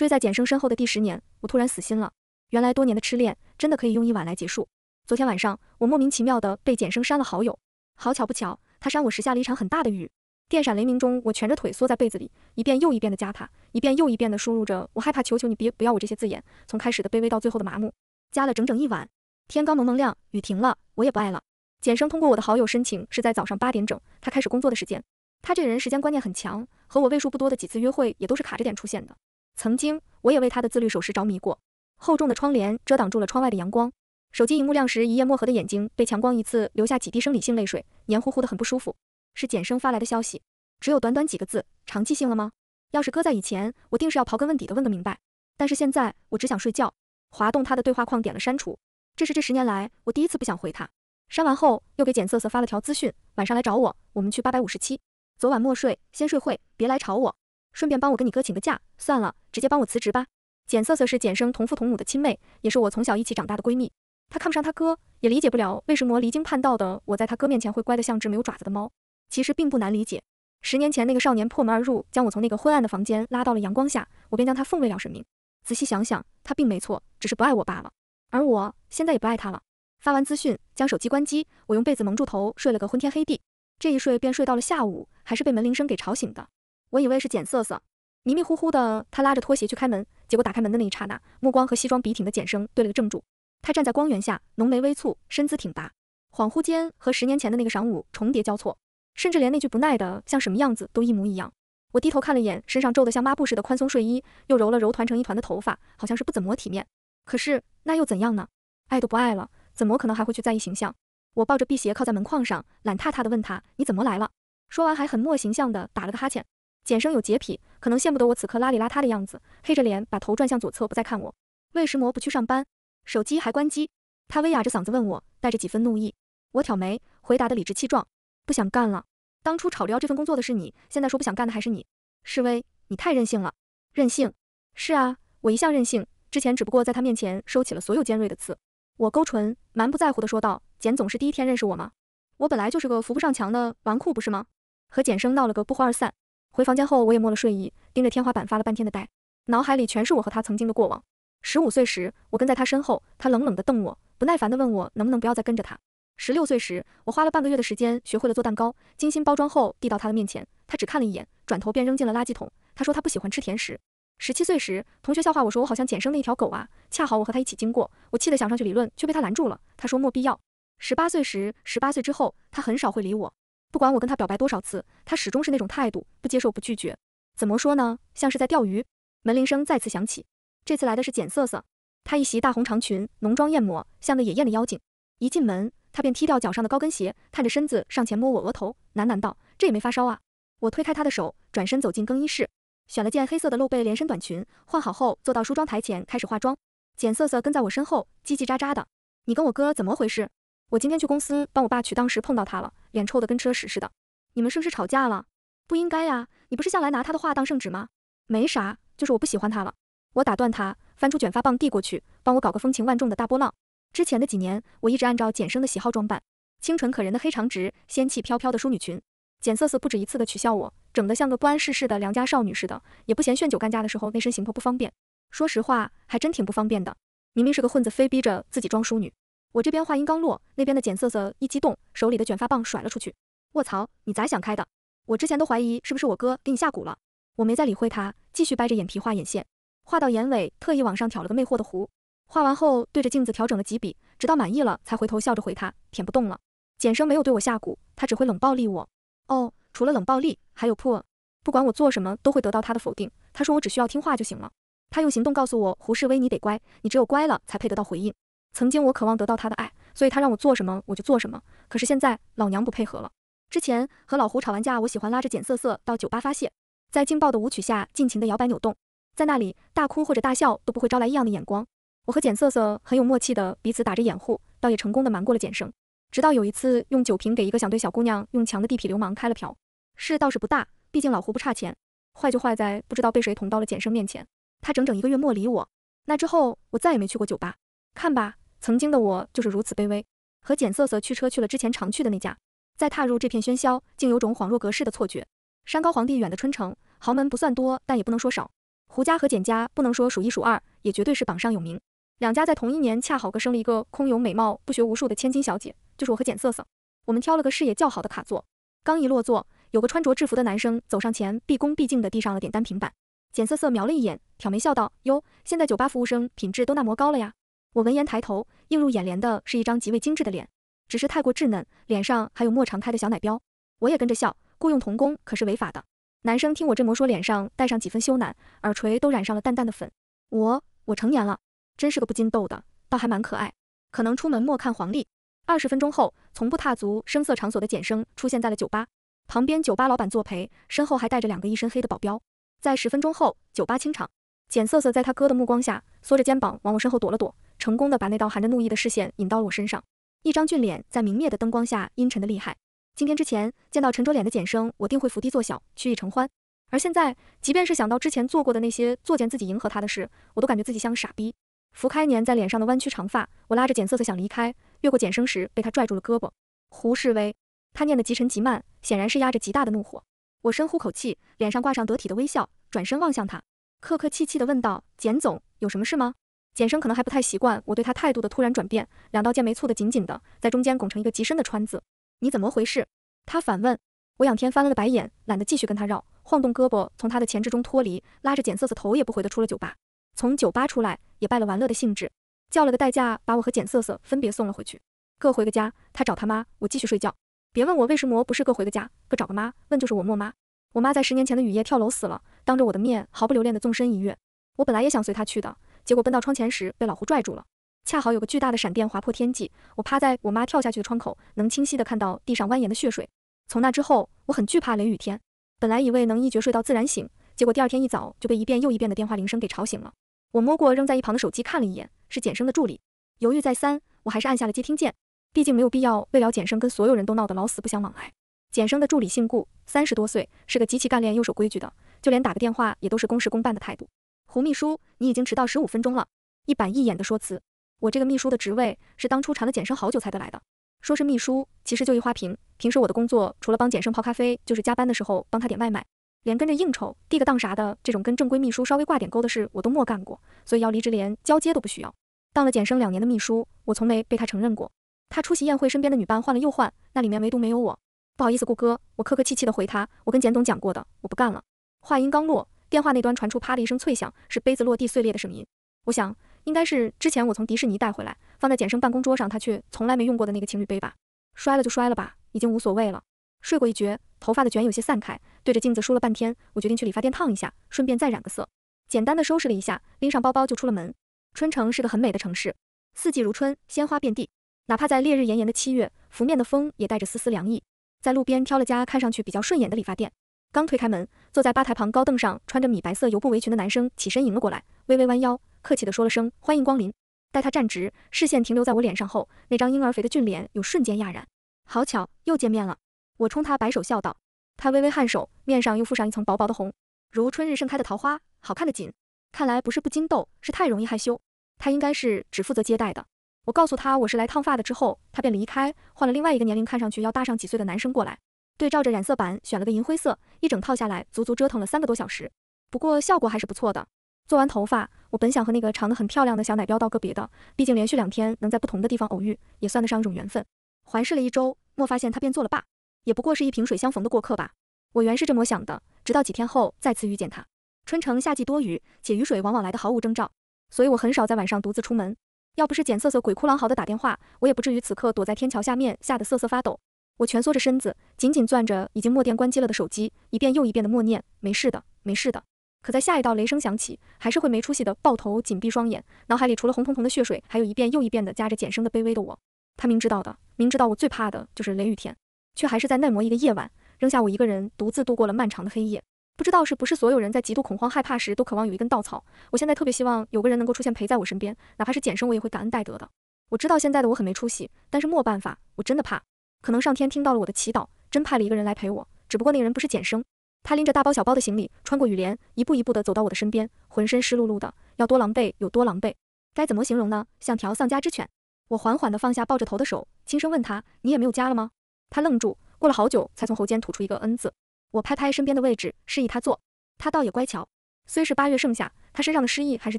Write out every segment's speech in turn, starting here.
追在简生身后的第10年，我突然死心了。原来多年的痴恋真的可以用1晚来结束。昨天晚上，我莫名其妙的被简生删了好友。好巧不巧，他删我时下了一场很大的雨。电闪雷鸣中，我蜷着腿缩在被子里，一遍又一遍的加他，一遍又一遍的输入着"我害怕，求求你别不要我"这些字眼。从开始的卑微到最后的麻木，加了整整1晚。天刚蒙蒙亮，雨停了，我也不爱了。简生通过我的好友申请是在早上8点整，他开始工作的时间。他这人时间观念很强，和我为数不多的几次约会也都是卡着点出现的。曾经我也为他的自律守时着迷过。厚重的窗帘遮挡住了窗外的阳光，手机荧幕亮时一夜漠河的眼睛被强光一刺，留下几滴生理性泪水，黏糊糊的很不舒服。是简生发来的消息，只有短短几个字，长记性了吗？要是搁在以前，我定是要刨根问底的问个明白。但是现在我只想睡觉。滑动他的对话框点了删除，这是这10年来我第一次不想回他。删完后又给简瑟瑟发了条资讯，晚上来找我，我们去857。昨晚莫睡，先睡会，别来吵我。顺便帮我跟你哥请个假，算了，直接帮我辞职吧。简瑟瑟是简生同父同母的亲妹，也是我从小一起长大的闺蜜。她看不上她哥，也理解不了为什么离经叛道的我在她哥面前会乖得像只没有爪子的猫。其实并不难理解，10年前那个少年破门而入，将我从那个昏暗的房间拉到了阳光下，我便将他奉为了神明。仔细想想，他并没错，只是不爱我罢了。而我现在也不爱他了。发完资讯，将手机关机，我用被子蒙住头，睡了个昏天黑地。这一睡便睡到了下午，还是被门铃声给吵醒的。我以为是简瑟瑟，迷迷糊糊的，他拉着拖鞋去开门，结果打开门的那一刹那，目光和西装笔挺的简生对了个正住。他站在光源下，浓眉微蹙，身姿挺拔，恍惚间和10年前的那个晌午重叠交错，甚至连那句不耐的像什么样子都一模一样。我低头看了眼身上皱得像抹布似的宽松睡衣，又揉了揉团成一团的头发，好像是不怎么体面。可是那又怎样呢？爱都不爱了，怎么可能还会去在意形象？我抱着辟邪靠在门框上，懒踏踏地问他：你怎么来了？说完还很没形象地打了个哈欠。简生有洁癖，可能见不得我此刻邋里邋遢的样子，黑着脸把头转向左侧，不再看我。为什么不去上班？手机还关机。他微哑着嗓子问我，带着几分怒意。我挑眉，回答得理直气壮：不想干了。当初吵着要这份工作的是你，现在说不想干的还是你。示威，你太任性了。任性？是啊，我一向任性，之前只不过在他面前收起了所有尖锐的刺。我勾唇，蛮不在乎地说道：简总是第一天认识我吗？我本来就是个扶不上墙的纨绔，不是吗？和简生闹了个不欢而散。回房间后，我也摸了睡意，盯着天花板发了半天的呆，脑海里全是我和他曾经的过往。15岁时，我跟在他身后，他冷冷地瞪我，不耐烦地问我能不能不要再跟着他。16岁时，我花了半个月的时间学会了做蛋糕，精心包装后递到他的面前，他只看了一眼，转头便扔进了垃圾桶。他说他不喜欢吃甜食。17岁时，同学笑话我说我好像简生的一条狗啊，恰好我和他一起经过，我气得想上去理论，却被他拦住了。他说没必要。18岁时，18岁之后，他很少会理我。不管我跟他表白多少次，他始终是那种态度，不接受不拒绝。怎么说呢，像是在钓鱼。门铃声再次响起，这次来的是简瑟瑟。她一袭大红长裙，浓妆艳抹，像个野艳的妖精。一进门，她便踢掉脚上的高跟鞋，探着身子上前摸我额头，喃喃道：这也没发烧啊。我推开她的手，转身走进更衣室，选了件黑色的露背连身短裙，换好后坐到梳妆台前开始化妆。简瑟瑟跟在我身后，叽叽喳喳的：你跟我哥怎么回事？我今天去公司帮我爸取，当时碰到他了，脸臭得跟吃了屎似的。你们是不是吵架了？不应该呀，你不是向来拿他的话当圣旨吗？没啥，就是我不喜欢他了。我打断他，翻出卷发棒递过去，帮我搞个风情万种的大波浪。之前的几年，我一直按照简生的喜好装扮，清纯可人的黑长直，仙气飘飘的淑女裙。简瑟瑟不止一次的取笑我，整得像个不谙世事的良家少女似的，也不嫌炫酒干架的时候那身行头不方便。说实话，还真挺不方便的。明明是个混子，非逼着自己装淑女。我这边话音刚落，那边的简瑟瑟一激动，手里的卷发棒甩了出去。卧槽，你咋想开的？我之前都怀疑是不是我哥给你下蛊了。我没再理会他，继续掰着眼皮画眼线，画到眼尾，特意往上挑了个魅惑的弧。画完后，对着镜子调整了几笔，直到满意了，才回头笑着回他，舔不动了。简生没有对我下蛊，他只会冷暴力我。哦，除了冷暴力，还有破。不管我做什么，都会得到他的否定。他说我只需要听话就行了。他用行动告诉我，胡世威，你得乖，你只有乖了才配得到回应。曾经我渴望得到他的爱，所以他让我做什么我就做什么。可是现在老娘不配合了。之前和老胡吵完架，我喜欢拉着简瑟瑟到酒吧发泄，在劲爆的舞曲下尽情的摇摆扭动，在那里大哭或者大笑都不会招来异样的眼光。我和简瑟瑟很有默契的彼此打着掩护，倒也成功的瞒过了简生。直到有一次用酒瓶给一个想对小姑娘用强的地痞流氓开了瓢，事倒是不大，毕竟老胡不差钱，坏就坏在不知道被谁捅到了简生面前。他整整1个月没理我。那之后我再也没去过酒吧。看吧，曾经的我就是如此卑微。和简瑟瑟驱车去了之前常去的那家，再踏入这片喧嚣，竟有种恍若隔世的错觉。山高皇帝远的春城，豪门不算多，但也不能说少。胡家和简家不能说数一数二，也绝对是榜上有名。两家在同一年恰好各生了一个空有美貌、不学无术的千金小姐，就是我和简瑟瑟。我们挑了个视野较好的卡座，刚一落座，有个穿着制服的男生走上前，毕恭毕敬地递上了点单平板。简瑟瑟瞄了一眼，挑眉笑道：“哟，现在酒吧服务生品质都那么高了呀？”我闻言抬头，映入眼帘的是一张极为精致的脸，只是太过稚嫩，脸上还有莫常开的小奶标。我也跟着笑，雇佣童工可是违法的。男生听我这么说，脸上带上几分羞赧，耳垂都染上了淡淡的粉。我成年了，真是个不禁逗的，倒还蛮可爱。可能出门莫看黄历。20分钟后，从不踏足声色场所的简生出现在了酒吧旁边，酒吧老板作陪，身后还带着2个一身黑的保镖。在10分钟后，酒吧清场。简瑟瑟在他哥的目光下，缩着肩膀往我身后躲了躲，成功的把那道含着怒意的视线引到了我身上。一张俊脸在明灭的灯光下阴沉的厉害。今天之前见到沉着脸的简生，我定会伏低作小，曲意承欢。而现在，即便是想到之前做过的那些作践自己迎合他的事，我都感觉自己像个傻逼。拂开粘在脸上的弯曲长发，我拉着简瑟瑟想离开，越过简生时被他拽住了胳膊。胡世威，他念得极沉极慢，显然是压着极大的怒火。我深呼口气，脸上挂上得体的微笑，转身望向他，客客气气地问道：“简总，有什么事吗？”简生可能还不太习惯我对他态度的突然转变，2道剑眉蹙得紧紧的，在中间拱成一个极深的川字。你怎么回事？他反问。我仰天翻了个白眼，懒得继续跟他绕，晃动胳膊从他的钳制中脱离，拉着简瑟瑟头也不回地出了酒吧。从酒吧出来，也败了玩乐的兴致，叫了个代驾，把我和简瑟瑟分别送了回去，各回个家。他找他妈，我继续睡觉。别问我为什么不是各回个家，各找个妈，问就是我莫妈。我妈在10年前的雨夜跳楼死了，当着我的面毫不留恋地纵身一跃。我本来也想随她去的，结果奔到窗前时被老胡拽住了。恰好有个巨大的闪电划破天际，我趴在我妈跳下去的窗口，能清晰地看到地上蜿蜒的血水。从那之后，我很惧怕雷雨天，本来以为能一觉睡到自然醒，结果第2天一早就被一遍又一遍的电话铃声给吵醒了。我摸过扔在一旁的手机看了一眼，是简生的助理。犹豫再三，我还是按下了接听键，毕竟没有必要为了简生跟所有人都闹得老死不相往来。简生的助理姓顾，30多岁，是个极其干练又守规矩的，就连打个电话也都是公事公办的态度。胡秘书，你已经迟到15分钟了。一板一眼的说辞。我这个秘书的职位是当初缠了简生好久才得来的。说是秘书，其实就一花瓶。平时我的工作除了帮简生泡咖啡，就是加班的时候帮他点外卖，连跟着应酬、递个档啥的这种跟正规秘书稍微挂点钩的事我都没干过，所以要离职连交接都不需要。当了简生2年的秘书，我从没被他承认过。他出席宴会，身边的女伴换了又换，那里面唯独没有我。不好意思，顾哥，我客客气气的回他，我跟简总讲过的，我不干了。话音刚落，电话那端传出啪的一声脆响，是杯子落地碎裂的声音。我想应该是之前我从迪士尼带回来，放在简生办公桌上，他却从来没用过的那个情侣杯吧。摔了就摔了吧，已经无所谓了。睡过一觉，头发的卷有些散开，对着镜子梳了半天，我决定去理发店烫一下，顺便再染个色。简单的收拾了一下，拎上包包就出了门。春城是个很美的城市，四季如春，鲜花遍地。哪怕在烈日炎炎的7月，拂面的风也带着丝丝凉意。在路边挑了家看上去比较顺眼的理发店，刚推开门，坐在吧台旁高凳上穿着米白色油布围裙的男生起身迎了过来，微微弯腰，客气地说了声欢迎光临。待他站直，视线停留在我脸上后，那张婴儿肥的俊脸有瞬间讶然。好巧，又见面了。我冲他摆手笑道。他微微颔首，面上又附上一层薄薄的红，如春日盛开的桃花，好看的紧。看来不是不经逗，是太容易害羞。他应该是只负责接待的。我告诉他我是来烫发的之后，他便离开，换了另外一个年龄看上去要大上几岁的男生过来，对照着染色板选了个银灰色，一整套下来足足折腾了3个多小时。不过效果还是不错的。做完头发，我本想和那个长得很漂亮的小奶标道个别的，毕竟连续2天能在不同的地方偶遇，也算得上一种缘分。环视了1周，莫发现他便作了罢，也不过是一萍水相逢的过客吧。我原是这么想的，直到几天后再次遇见他。春城夏季多雨，且雨水往往来得毫无征兆，所以我很少在晚上独自出门。要不是简瑟瑟鬼哭狼嚎的打电话，我也不至于此刻躲在天桥下面吓得瑟瑟发抖。我蜷缩着身子，紧紧攥着已经没电关机了的手机，一遍又一遍的默念没事的，没事的。可在下一道雷声响起，还是会没出息的抱头紧闭双眼，脑海里除了红彤彤的血水，还有一遍又一遍的夹着简生的卑微的我。他明知道的，明知道我最怕的就是雷雨天，却还是在那么一个夜晚，扔下我一个人独自度过了漫长的黑夜。不知道是不是所有人在极度恐慌害怕时都渴望有一根稻草，我现在特别希望有个人能够出现陪在我身边，哪怕是简生我也会感恩戴德的。我知道现在的我很没出息，但是没办法，我真的怕。可能上天听到了我的祈祷，真派了一个人来陪我，只不过那个人不是简生。他拎着大包小包的行李，穿过雨帘，一步一步地走到我的身边，浑身湿漉漉的，要多狼狈有多狼狈。该怎么形容呢？像条丧家之犬。我缓缓地放下抱着头的手，轻声问他：你也没有家了吗？他愣住，过了好久才从喉间吐出一个嗯字。我拍拍身边的位置，示意他坐。他倒也乖巧。虽是8月盛夏，他身上的湿意还是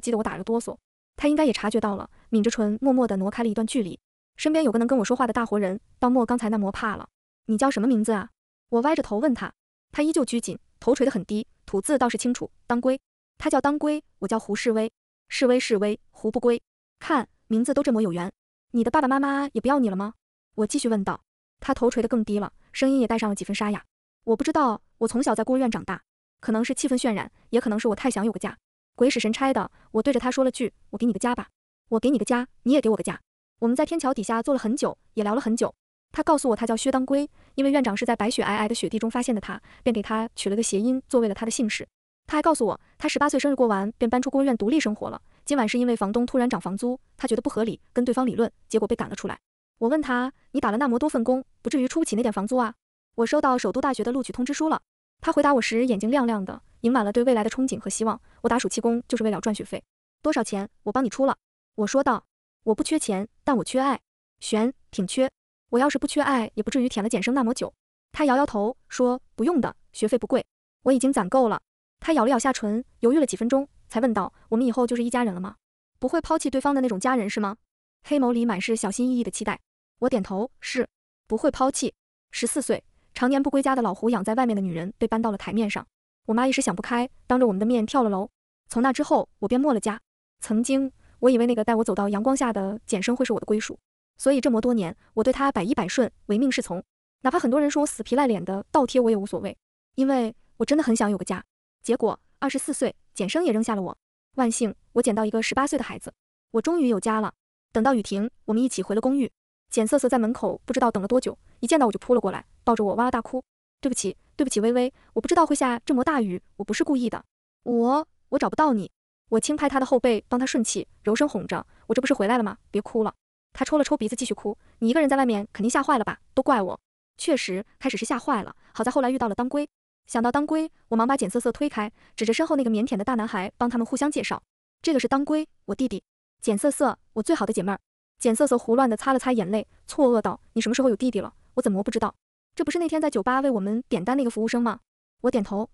激得我打了个哆嗦。他应该也察觉到了，抿着唇，默默地挪开了一段距离。身边有个能跟我说话的大活人，倒没刚才那磨怕了。你叫什么名字啊？我歪着头问他。他依旧拘谨，头垂得很低，吐字倒是清楚。当归。他叫当归，我叫胡世威。世威是威，胡不归。看，名字都这么有缘。你的爸爸妈妈也不要你了吗？我继续问道。他头垂得更低了，声音也带上了几分沙哑。我不知道，我从小在孤儿院长大，可能是气氛渲染，也可能是我太想有个家。鬼使神差的，我对着他说了句：我给你个家吧。我给你个家，你也给我个家。我们在天桥底下坐了很久，也聊了很久。他告诉我他叫薛当归，因为院长是在白雪皑皑的雪地中发现的他，便给他取了个谐音，作为了他的姓氏。他还告诉我，他18岁生日过完便搬出孤儿院独立生活了。今晚是因为房东突然涨房租，他觉得不合理，跟对方理论，结果被赶了出来。我问他，你打了那么多份工，不至于出不起那点房租啊？我收到首都大学的录取通知书了。他回答我时眼睛亮亮的，盈满了对未来的憧憬和希望。我打暑期工就是为了赚学费。多少钱？我帮你出了。我说道。我不缺钱，但我缺爱。悬，挺缺。我要是不缺爱，也不至于舔了简生那么久。他摇摇头说，不用的，学费不贵，我已经攒够了。他咬了咬下唇，犹豫了几分钟，才问道，我们以后就是一家人了吗？不会抛弃对方的那种家人是吗？黑眸里满是小心翼翼的期待。我点头，是，不会抛弃。14岁，常年不归家的老胡养在外面的女人被搬到了台面上。我妈一时想不开，当着我们的面跳了楼。从那之后，我便没了家。曾经，我以为那个带我走到阳光下的简生会是我的归属，所以这么多年，我对他百依百顺，唯命是从。哪怕很多人说我死皮赖脸的倒贴，我也无所谓，因为我真的很想有个家。结果24岁，简生也扔下了我。万幸，我捡到一个18岁的孩子，我终于有家了。等到雨停，我们一起回了公寓。简瑟瑟在门口不知道等了多久，一见到我就扑了过来，抱着我哇哇大哭。对不起，对不起，微微，我不知道会下这么大雨，我不是故意的。我找不到你。我轻拍他的后背，帮他顺气，柔声哄着，我这不是回来了吗？别哭了。他抽了抽鼻子，继续哭。你一个人在外面，肯定吓坏了吧？都怪我。确实，开始是吓坏了，好在后来遇到了当归。想到当归，我忙把简瑟瑟推开，指着身后那个腼腆的大男孩，帮他们互相介绍。这个是当归，我弟弟。简瑟瑟，我最好的姐妹儿。简瑟瑟胡乱地擦了擦眼泪，错愕道：你什么时候有弟弟了？我怎么不知道？这不是那天在酒吧为我们点单那个服务生吗？我点头，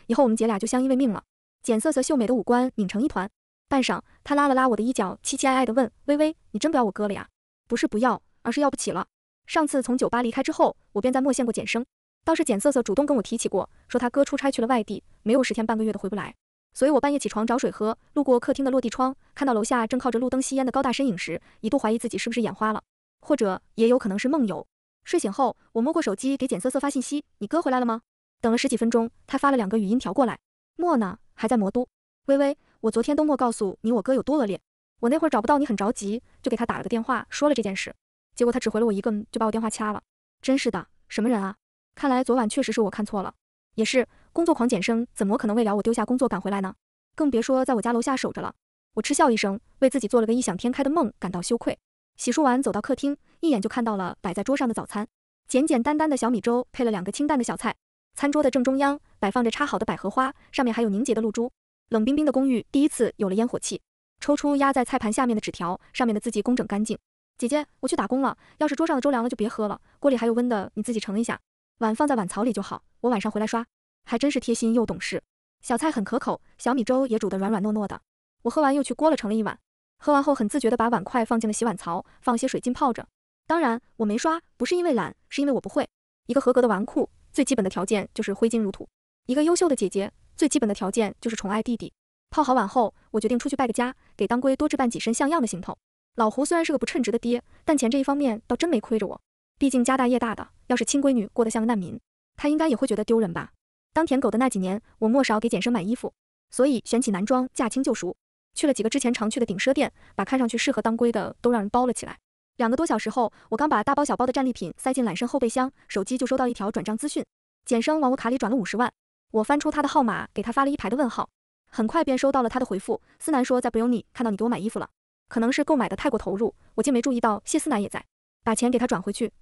以后我们姐俩就相依为命了。简瑟瑟秀美的五官拧成一团，半晌，她拉了拉我的衣角，凄凄哀哀地问：微微，你真不要我哥了呀？不是不要，而是要不起了。上次从酒吧离开之后，我便再没见过简生，倒是简瑟瑟主动跟我提起过，说他哥出差去了外地，没有10天半个月的回不来。所以我半夜起床找水喝，路过客厅的落地窗，看到楼下正靠着路灯吸烟的高大身影时，一度怀疑自己是不是眼花了，或者也有可能是梦游。睡醒后，我摸过手机给简瑟瑟发信息：你哥回来了吗？等了10几分钟，他发了2个语音条过来。莫呢，还在魔都。微微，我昨天都没告诉你我哥有多恶劣。我那会儿找不到你很着急，就给他打了个电话，说了这件事。结果他只回了我一个就把我电话掐了。真是的，什么人啊？看来昨晚确实是我看错了。也是，工作狂简生怎么可能为了我丢下工作赶回来呢？更别说在我家楼下守着了。我嗤笑一声，为自己做了个异想天开的梦感到羞愧。洗漱完走到客厅，一眼就看到了摆在桌上的早餐，简简单单的小米粥配了2个清淡的小菜。餐桌的正中央摆放着插好的百合花，上面还有凝结的露珠。冷冰冰的公寓第一次有了烟火气。抽出压在菜盘下面的纸条，上面的字迹工整干净。姐姐，我去打工了，要是桌上的粥凉了就别喝了，锅里还有温的，你自己盛一下。碗放在碗槽里就好，我晚上回来刷。还真是贴心又懂事。小菜很可口，小米粥也煮得软软糯糯的。我喝完又去锅了盛了一碗。喝完后很自觉地把碗筷放进了洗碗槽，放些水浸泡着。当然我没刷，不是因为懒，是因为我不会。一个合格的纨绔，最基本的条件就是挥金如土。一个优秀的姐姐，最基本的条件就是宠爱弟弟。泡好碗后，我决定出去拜个家，给当归多置办几身像样的行头。老胡虽然是个不称职的爹，但钱这一方面倒真没亏着我。毕竟家大业大的，要是亲闺女过得像个难民，他应该也会觉得丢人吧。当舔狗的那几年，我没少给简生买衣服，所以选起男装，驾轻就熟。去了几个之前常去的顶奢店，把看上去适合当归的都让人包了起来。2个多小时后，我刚把大包小包的战利品塞进揽胜后备箱，手机就收到一条转账资讯，简生往我卡里转了50万。我翻出他的号码，给他发了一排的问号。很快便收到了他的回复，思南说在不用你看到你给我买衣服了，可能是购买的太过投入，我竟没注意到谢思南也在，把钱给他转回去。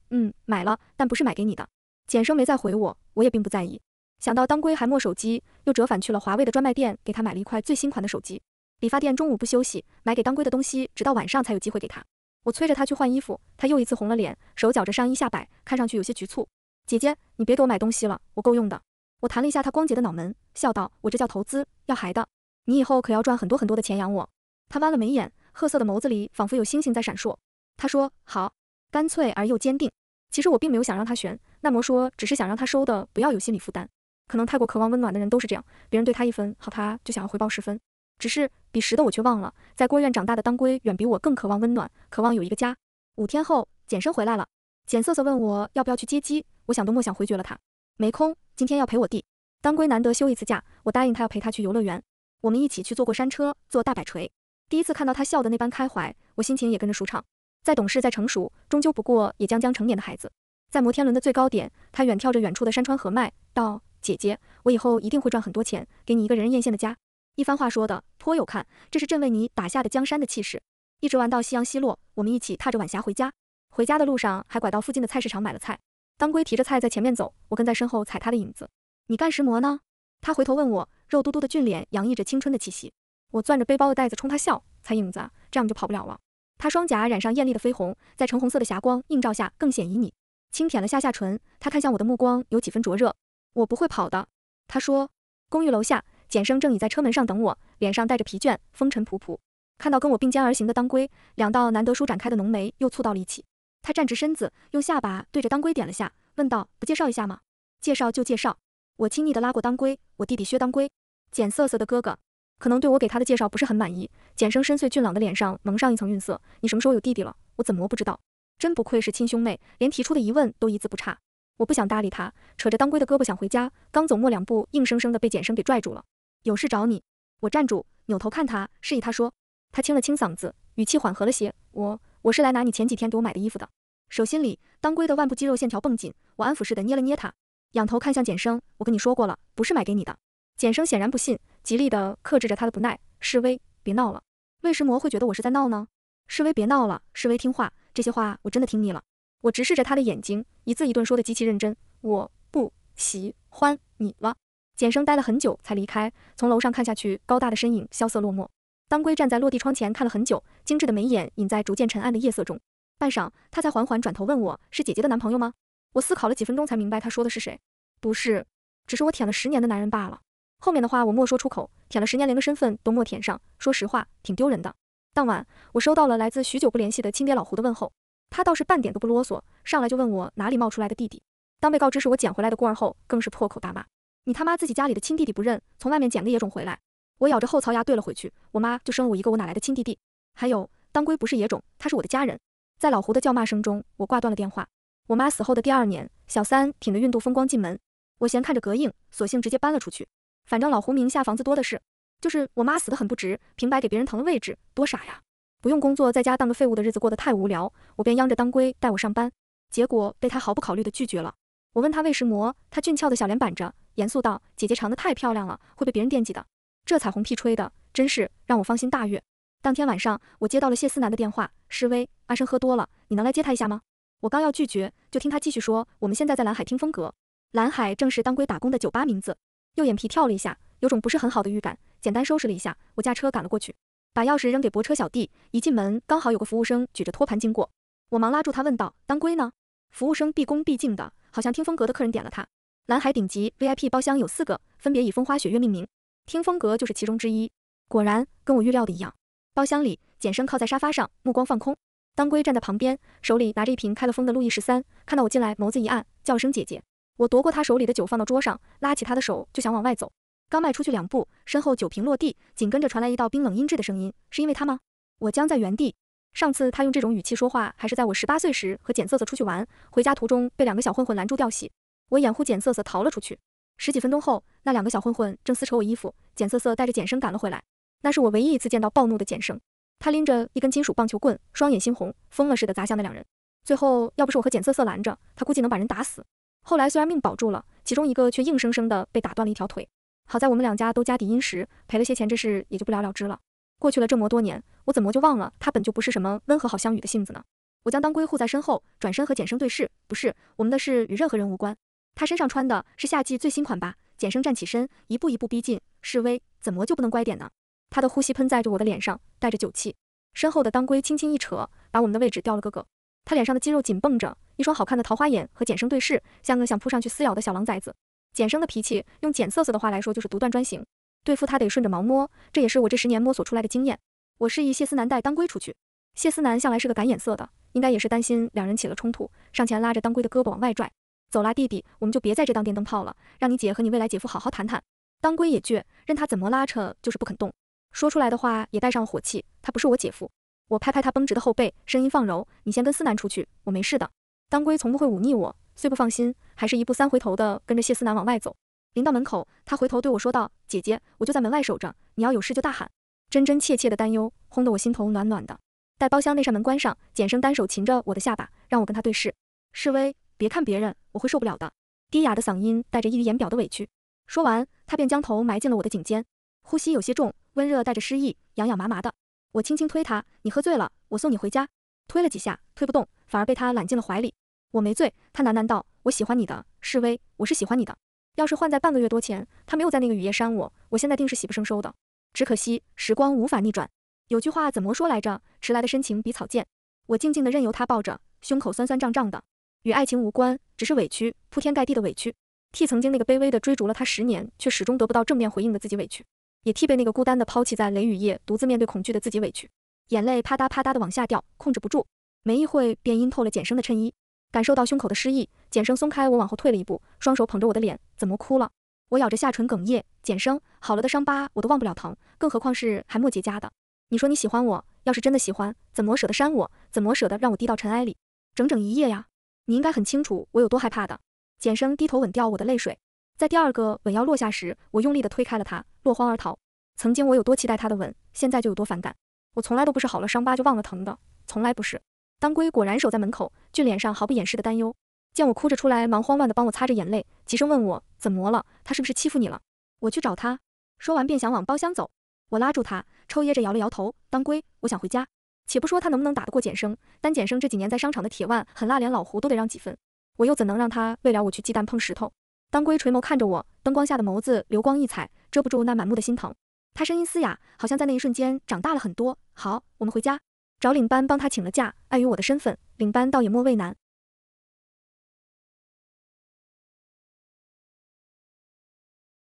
买了，但不是买给你的。简生没再回我，我也并不在意。想到当归还没手机，又折返去了华为的专卖店，给他买了一块最新款的手机。理发店中午不休息，买给当归的东西直到晚上才有机会给他。我催着他去换衣服，他又一次红了脸，手绞着上衣下摆，看上去有些局促。姐姐，你别给我买东西了，我够用的。我弹了一下他光洁的脑门，笑道：“我这叫投资，要孩的。你以后可要赚很多很多的钱养我。”他弯了眉眼，褐色的眸子里仿佛有星星在闪烁。他说：“好。”干脆而又坚定。其实我并没有想让他选，那么说只是想让他收的不要有心理负担。可能太过渴望温暖的人都是这样，别人对他1分好，他就想要回报10分。只是彼时的我却忘了，在孤儿院长大的当归远比我更渴望温暖，渴望有一个家。5天后，简生回来了。简瑟瑟问我要不要去接机，我想都莫想回绝了他。没空，今天要陪我弟。当归难得休1次假，我答应他要陪他去游乐园。我们一起去坐过山车，坐大摆锤。第一次看到他笑得那般开怀，我心情也跟着舒畅。再懂事再成熟，终究不过也将成年的孩子。在摩天轮的最高点，他远眺着远处的山川河脉，道：“姐姐，我以后一定会赚很多钱，给你一个人人艳羡的家。”一番话说的颇有看，这是朕为你打下的江山的气势。一直玩到夕阳西落，我们一起踏着晚霞回家。回家的路上还拐到附近的菜市场买了菜。当归提着菜在前面走，我跟在身后踩他的影子。你干什么呢？他回头问我，肉嘟嘟的俊脸洋溢着青春的气息。我攥着背包的袋子冲他笑，踩影子啊，这样就跑不了了。他双颊染上艳丽的绯红，在橙红色的霞光映照下更显旖旎。轻舔了下唇，他看向我的目光有几分灼热。我不会跑的，他说。公寓楼下，简生正倚在车门上等我，脸上带着疲倦，风尘仆仆。看到跟我并肩而行的当归，2道难得舒展开的浓眉又蹙到了一起。他站直身子，用下巴对着当归点了下，问道：“不介绍一下吗？”“介绍就介绍。”我亲昵地拉过当归，我弟弟薛当归，简瑟瑟的哥哥。可能对我给他的介绍不是很满意，简生深邃俊朗的脸上蒙上一层晕色。“你什么时候有弟弟了？我怎么不知道？真不愧是亲兄妹，连提出的疑问都一字不差。”我不想搭理他，扯着当归的胳膊想回家，刚走没2步，硬生生的被简生给拽住了。“有事找你。”我站住，扭头看他，示意他说。他清了清嗓子，语气缓和了些：“我是来拿你前几天给我买的衣服的。”手心里，当归的腕部肌肉线条绷紧，我安抚似的捏了捏他，仰头看向简生：“我跟你说过了，不是买给你的。”简生显然不信，极力的克制着他的不耐：“示威，别闹了。为什么会觉得我是在闹呢？示威别闹了，示威听话。”这些话我真的听腻了。我直视着他的眼睛，一字一顿说的极其认真：“我不喜欢你了。”简生待了很久才离开，从楼上看下去，高大的身影萧瑟落寞。当归站在落地窗前看了很久，精致的眉眼隐在逐渐沉暗的夜色中。半晌，他才缓缓转头问我：“是姐姐的男朋友吗？”我思考了几分钟才明白他说的是谁。不是，只是我舔了10年的男人罢了。后面的话我莫说出口，舔了10年连个身份都莫舔上，说实话挺丢人的。当晚，我收到了来自许久不联系的亲爹老胡的问候。他倒是半点都不啰嗦，上来就问我哪里冒出来的弟弟。当被告知是我捡回来的孤儿后，更是破口大骂：“你他妈自己家里的亲弟弟不认，从外面捡个野种回来！”我咬着后槽牙对了回去：“我妈就生了我一个，我哪来的亲弟弟？还有，当归不是野种，他是我的家人。”在老胡的叫骂声中，我挂断了电话。我妈死后的第2年，小三挺着孕肚风光进门，我嫌看着膈应，索性直接搬了出去。反正老胡名下房子多的是，就是我妈死得很不值，平白给别人腾了位置，多傻呀！不用工作，在家当个废物的日子过得太无聊，我便央着当归带我上班，结果被他毫不考虑地拒绝了。我问他为什么，他俊俏的小脸板着，严肃道：“姐姐长得太漂亮了，会被别人惦记的。”这彩虹屁吹的，真是让我芳心大悦。当天晚上，我接到了谢思南的电话：“诗薇，阿生喝多了，你能来接他一下吗？”我刚要拒绝，就听他继续说：“我们现在在蓝海听风阁。”蓝海正是当归打工的酒吧名字。右眼皮跳了一下，有种不是很好的预感，简单收拾了一下，我驾车赶了过去，把钥匙扔给泊车小弟。一进门，刚好有个服务生举着托盘经过，我忙拉住他问道：“当归呢？”服务生毕恭毕敬的，好像听风阁的客人点了他。蓝海顶级 VIP 包厢有4个，分别以风花雪月命名，听风阁就是其中之一。果然跟我预料的一样，包厢里简生靠在沙发上，目光放空，当归站在旁边，手里拿着一瓶开了封的路易13，看到我进来，眸子一暗，叫声姐姐。我夺过他手里的酒放到桌上，拉起他的手就想往外走，刚迈出去2步，身后酒瓶落地，紧跟着传来一道冰冷阴质的声音：“是因为他吗？”我僵在原地。上次他用这种语气说话，还是在我18岁时和简瑟瑟出去玩，回家途中被2个小混混拦住调戏，我掩护简瑟瑟逃了出去。10几分钟后，那2个小混混正撕扯我衣服，简瑟瑟带着简生赶了回来。那是我唯一一次见到暴怒的简生，他拎着一根金属棒球棍，双眼猩红，疯了似的砸向那2人。最后要不是我和简瑟瑟拦着，他估计能把人打死。后来虽然命保住了，其中一个却硬生生的被打断了一条腿。好在我们2家都家底殷实，赔了些钱，这事也就不了了之了。过去了这么多年，我怎么就忘了他本就不是什么温和好相与的性子呢？我将当归护在身后，转身和简生对视：“不是，我们的事与任何人无关。他身上穿的是夏季最新款吧？”简生站起身，一步一步逼近：“示威，怎么就不能乖点呢？”他的呼吸喷在着我的脸上，带着酒气。身后的当归轻轻一扯，把我们的位置调了个个。他脸上的肌肉紧绷着，一双好看的桃花眼和简生对视，像个想扑上去撕咬的小狼崽子。简生的脾气，用简瑟瑟的话来说就是独断专行，对付他得顺着毛摸，这也是我这10年摸索出来的经验。我示意谢思南带当归出去，谢思南向来是个赶眼色的，应该也是担心两人起了冲突，上前拉着当归的胳膊往外拽。走啦，弟弟，我们就别在这当电灯泡了，让你姐和你未来姐夫好好谈谈。当归也倔，任他怎么拉扯就是不肯动，说出来的话也带上了火气，他不是我姐夫。我拍拍他绷直的后背，声音放柔，你先跟思南出去，我没事的。当归从不会忤逆我，虽不放心，还是一步3回头的跟着谢思南往外走。临到门口，他回头对我说道：“姐姐，我就在门外守着，你要有事就大喊。”真真切切的担忧，轰得我心头暖暖的。待包厢那扇门关上，简生单手擒着我的下巴，让我跟他对视。示威，别看别人，我会受不了的。低哑的嗓音带着溢于言表的委屈。说完，他便将头埋进了我的颈间，呼吸有些重，温热带着诗意，痒痒麻麻的。我轻轻推他，你喝醉了，我送你回家。推了几下，推不动，反而被他揽进了怀里。我没醉，他喃喃道：“我喜欢你的，示威，我是喜欢你的。要是换在半个月多前，他没有在那个雨夜扇我，我现在定是喜不胜收的。只可惜时光无法逆转。有句话怎么说来着？迟来的深情比草贱。我静静地任由他抱着，胸口酸酸胀胀的，与爱情无关，只是委屈，铺天盖地的委屈。替曾经那个卑微的追逐了他10年，却始终得不到正面回应的自己委屈，也替被那个孤单的抛弃在雷雨夜，独自面对恐惧的自己委屈。眼泪啪嗒啪嗒的往下掉，控制不住，没一会便阴透了简生的衬衣。感受到胸口的湿意，简生松开我，往后退了一步，双手捧着我的脸，怎么哭了？我咬着下唇哽咽，简生，好了的伤疤我都忘不了疼，更何况是还没结痂的。你说你喜欢我，要是真的喜欢，怎么舍得删我？怎么舍得让我低到尘埃里？整整1夜呀！你应该很清楚我有多害怕的。简生低头吻掉我的泪水，在第2个吻要落下时，我用力地推开了他，落荒而逃。曾经我有多期待他的吻，现在就有多反感。我从来都不是好了伤疤就忘了疼的，从来不是。当归果然守在门口，俊脸上毫不掩饰的担忧。见我哭着出来，忙慌乱地帮我擦着眼泪，急声问我怎么了，他是不是欺负你了？我去找他。说完便想往包厢走，我拉住他，抽噎着摇了摇头。当归，我想回家。且不说他能不能打得过简生，单简生这几年在商场的铁腕，狠辣连老胡都得让几分，我又怎能让他为了我去鸡蛋碰石头？当归垂眸看着我，灯光下的眸子流光溢彩，遮不住那满目的心疼。他声音嘶哑，好像在那一瞬间长大了很多。好，我们回家。找领班帮他请了假，碍于我的身份，领班倒也莫畏难。